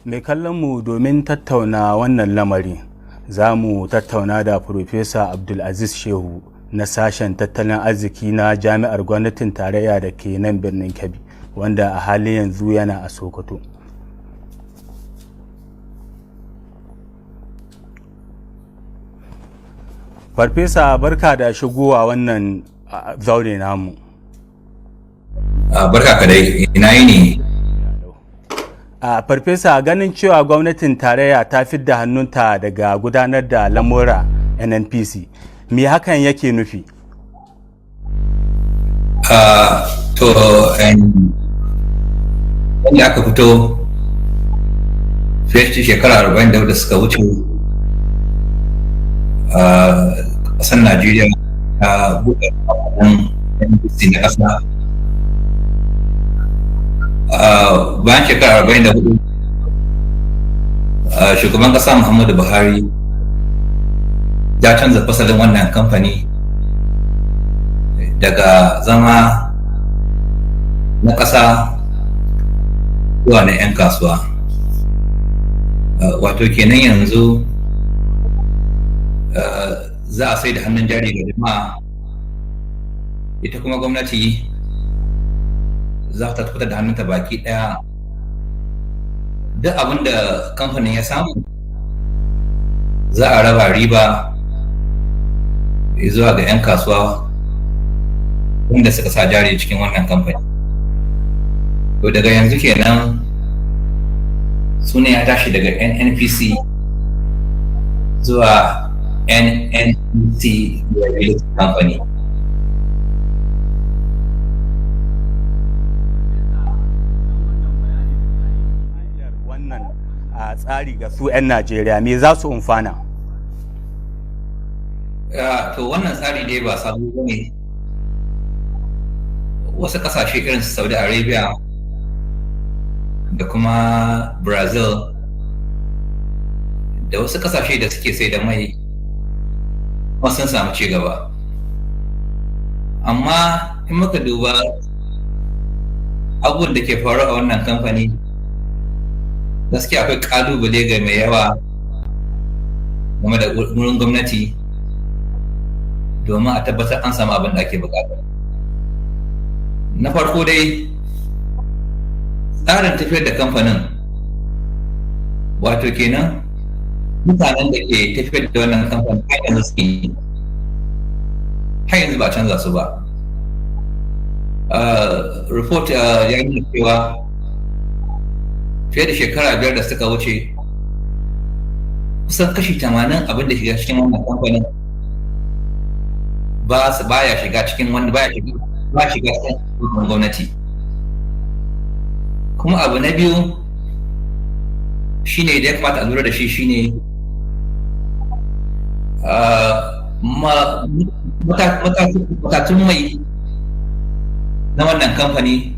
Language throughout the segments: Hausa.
Mai kallon mu domin tattauna wannan lamari za mu tattauna da Profesa Abdulaziz Shehu na sashen tattalin arziki na Jami'ar Gwamnatin Tarayya da ke nan birnin Kebbi, wanda a halin yanzu yana a Sokoto. Farfesa, barka da shigowa wannan zaure namu. Barka ka dai, ina yini? Farfesa, ganin cewa gwamnatin tarayya ta fidda hannunta daga gudanar da lamura NNPC, me hakan yake nufi? Wanda aka fito fiye shekara 40 da suka wuce ƙasar Najeriya ta buɗe NNPC na ƙasa. Bayan shekara 44 shugaban kasa Muhammadu Buhari ya canza fasalin wannan kamfani daga zama na kasa zuwa na 'yan kasuwa, wato kenan yanzu za a sai da hannun jari ga jama'a, ita kuma gwamnati za ta fitar da hannunta baki daya. Duk abin da kamfanin ya samu za a raba riba zuwa ga 'yan kasuwa wanda suka sa jari cikin wannan kamfani. To daga yanzu kenan suna ya tashi daga NNPC zuwa NNPC Liability Company. Tsari ga su 'yan Najeriya me za su umfana? To wannan tsari dai ba sabo ba ne. Wasu ƙasashe irin su Saudi Arabia da kuma Brazil da wasu ƙasashe da suke sai da mai sun samu ci gaba. Amma in muka duba abubuwan da ke faru a wannan kamfani, gaskiya akwai kalubale ga mai yawa game da wurin gwamnati domin a tabbatar an samu abin da ake bukata. Na farko dai tsarin tafiyar da kamfanin, wato kenan mutanen da ke tafiyar da wannan kamfanin har yanzu suke yi, har yanzu ba canza su ba. Report ya nuna cewa fiye da shekara 5 da suka wuce kusan kashi 80 abin da shiga cikin wannan kamfanin baya shiga cikin cikin gwamnati. Kuma abu na biyu shine da ya kamata a lura da shi shine matatun mai na wannan kamfani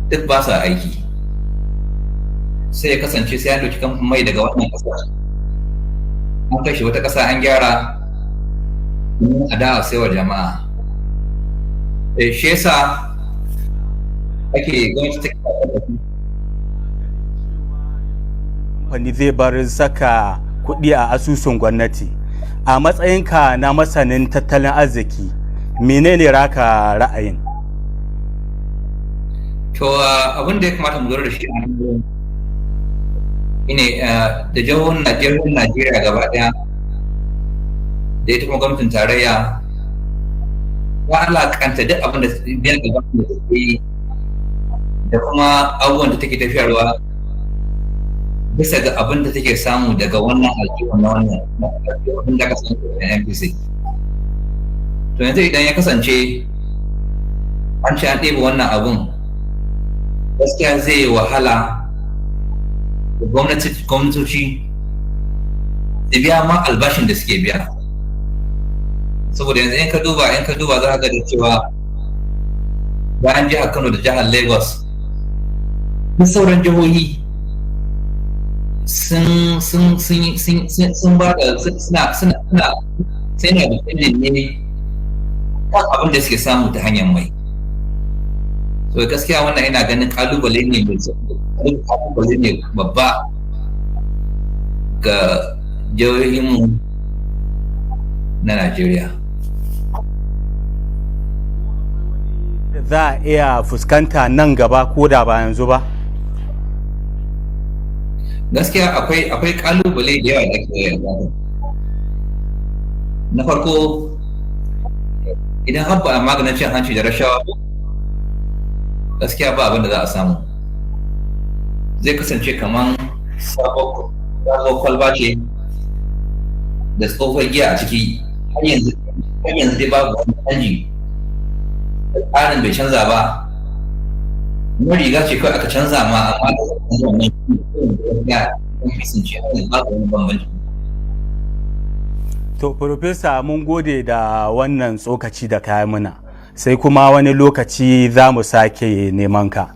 duk ba sa aiki, sai ya kasance sai an ɗauki kamfanin mai daga wannan ƙasa an kai shi wata ƙasa an gyara domin a dawo sai wa jama'a. Shi yasa ake gwamnati ta kamfani zai bar saka kuɗi a asusun gwamnati. A matsayinka na masanin tattalin arziki, menene raka ra'ayin? To abin da ya kamata mu lura da shi a ne da jihohin Najeriya gaba daya da ita kuma gwamnatin tarayya ta alakanta duk abin da biyar da gwamnatin da take yi da kuma abubuwan da take tafiyarwa bisa ga abin da take samu daga wannan aljihu na wannan abin da kasance da NNPC. To yanzu idan ya kasance an ce an ɗebe wannan abun, gaskiya zai yi wahala gwamnatoci da biya ma albashin da suke biya, saboda yanzu in ka duba za ka ga da cewa bayan jihar Kano da jihar Lagos, duk sauran jihohi sun ba da suna da ne kan abin da suke samu ta hanyar mai. so gaskiya wannan ina ganin kalubale ne babba ga jihohinmu na Najeriya. Za a iya fuskanta nan gaba ko da ba yanzu ba? Gaskiya akwai kalubale da yawa da ke yanzu. Na farko, idan har ba a maganin cin hanci da rashawa, gaskiya ba abin da za a samu. Zai kasance kamar sabon kwalba ce da tsohon giya a ciki, har yanzu dai babu wani canji. Tsarin bai canza ba, kuma riga ce kawai aka canza ma, amma da wannan ya kasance har yanzu babu wani bambanci. To, Profesa, mun gode da wannan tsokaci da kayan muna, sai kuma wani lokaci za mu sake neman ka.